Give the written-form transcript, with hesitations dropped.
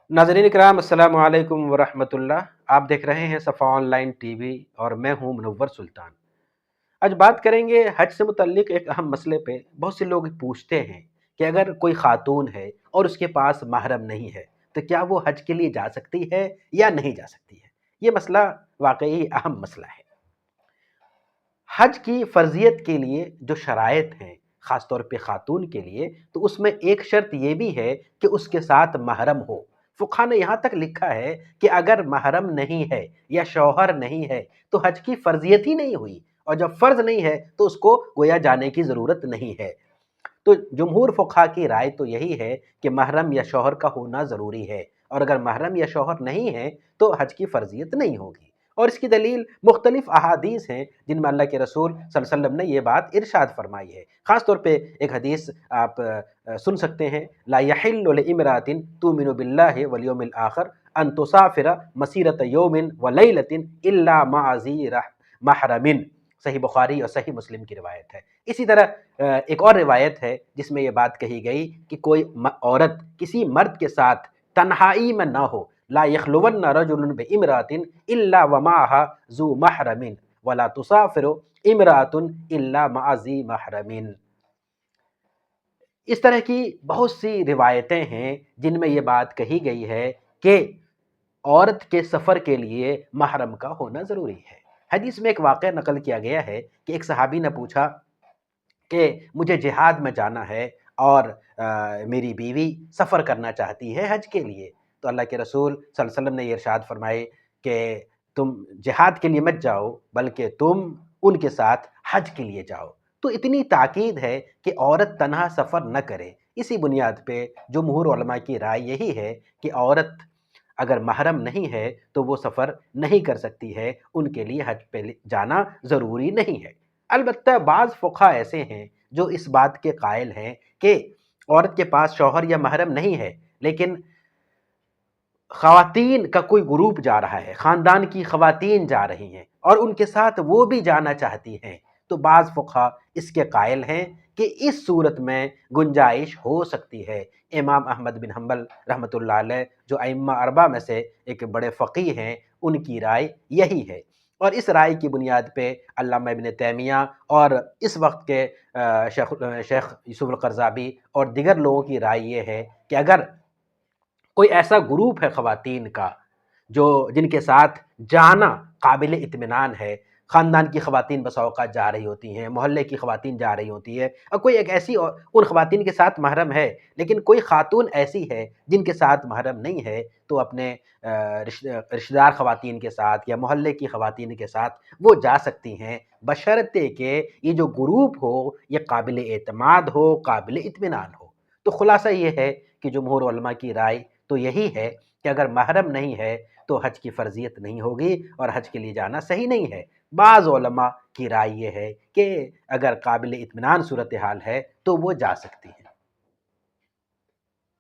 नाज़रीन इकराम अस्सलाम वालेकुम वरहमतुल्लाह। आप देख रहे हैं सफ़ा ऑनलाइन टीवी और मैं हूं मुनव्वर सुल्तान। आज बात करेंगे हज से मुतल्लिक एक अहम मसले पे। बहुत से लोग पूछते हैं कि अगर कोई खातून है और उसके पास महरम नहीं है तो क्या वो हज के लिए जा सकती है या नहीं जा सकती है। ये मसला वाकई अहम मसला है। हज की फ़र्ज़ियत के लिए जो शराइत हैं, ख़ास तौर पे ख़ातून के लिए, तो उसमें एक शर्त ये भी है कि उसके साथ महरम हो। फ़ुक़हा ने यहाँ तक लिखा है कि अगर महरम नहीं है या शौहर नहीं है, तो हज की फ़र्ज़ियत ही नहीं हुई, और जब फ़र्ज़ नहीं है, तो उसको गोया जाने की ज़रूरत नहीं है। तो जमहूर फ़ुक़हा की राय तो यही है कि महरम या शौहर का होना ज़रूरी है, और अगर महरम या शौहर नहीं है तो हज की फ़र्ज़ियत नहीं होगी। और इसकी दलील मुख्तलिफ़ अहादीस हैं जिनमें अल्लाह के रसूल सल्लल्लाहु अलैहि वसल्लम ने ये बात इरशाद फरमाई है। ख़ास तौर पे एक हदीस आप सुन सकते हैं, ला यहिल्लु लिइम्रातिन तुमिनु बिल्लाहि वल यौमिल आखिर अन तुसाफिरा मसीरत यौमिन व लैलतिन इल्ला मअ ज़ी महरमिन। सही बुखारी और सही मुस्लिम की रिवायत है। इसी तरह एक और रिवायत है जिसमें ये बात कही गई कि कोई औरत किसी मर्द के साथ तन्हाई में ना हो, ला यखलुवन्ना रजुलुन बिइम्रातिन इल्ला व माहा ज़ू महरमिन वला तुसाफिरु इम्रातुन इल्ला मअ ज़ी महरमिन। इस तरह की बहुत सी रिवायतें हैं जिनमें ये बात कही गई है कि औरत के सफ़र के लिए महरम का होना ज़रूरी है। हदीस में एक वाक़या नक़ल किया गया है कि एक सहाबी ने पूछा कि मुझे जिहाद में जाना है और मेरी बीवी सफ़र करना चाहती है हज के लिए। तो अल्लाह के रसूल सल्लल्लाहु अलैहि वसल्लम ने ये इरशाद फरमाए कि तुम जिहाद के लिए मत जाओ, बल्कि तुम उनके साथ हज के लिए जाओ। तो इतनी ताकीद है कि औरत तन्हा सफ़र न करे। इसी बुनियाद पे जमहूर उलमा की राय यही है कि औरत अगर महरम नहीं है तो वो सफ़र नहीं कर सकती है, उनके लिए हज पे जाना ज़रूरी नहीं है। अलबत्ता बाज़ फ़ुक़हा ऐसे हैं जो इस बात के कायल हैं कि औरत के पास शौहर या महरम नहीं है, लेकिन ख़वातीन का कोई ग्रुप जा रहा है, ख़ानदान की ख़वातीन जा रही हैं और उनके साथ वो भी जाना चाहती हैं। तो बाज़ फ़ुक़हा इसके कायल हैं कि इस सूरत में गुंजाइश हो सकती है। इमाम अहमद बिन हंबल रहमतुल्लाह अलैह जो अइम्मा अरबा में से एक बड़े फ़क़ीह हैं, उनकी राय यही है। और इस राय की बुनियाद पे अल्लामा इब्न तैमिया और इस वक़्त के शेख यूसुफ़ अल-क़रज़ावी और दीगर लोगों की राय ये है कि अगर कोई ऐसा ग्रुप है ख़वातीन का जो जिनके साथ जाना काबिल इत्मीनान है, ख़ानदान की ख़वातीन बसा औक़ात जा रही होती हैं, मोहल्ले की ख़वातीन जा रही होती है, और कोई एक ऐसी उन ख़वातीन के साथ महरम है, लेकिन कोई ख़ातून ऐसी है जिनके साथ महरम नहीं है, तो अपने रिश्तेदार ख़वातीन के साथ या मोहल्ले की ख़वातीन के साथ वो जा सकती हैं, बशर्ते कि ये जो ग्रुप हो ये काबिल एतमाद हो, काबिल इत्मीनान हो। तो ख़ुलासा ये है कि जमहूर उलमा की राय तो यही है कि अगर महरम नहीं है तो हज की फ़र्ज़ियत नहीं होगी और हज के लिए जाना सही नहीं है। बाज़ उलमा की राय ये है कि अगर काबिल इत्मीनान सूरत हाल है तो वो जा सकती हैं।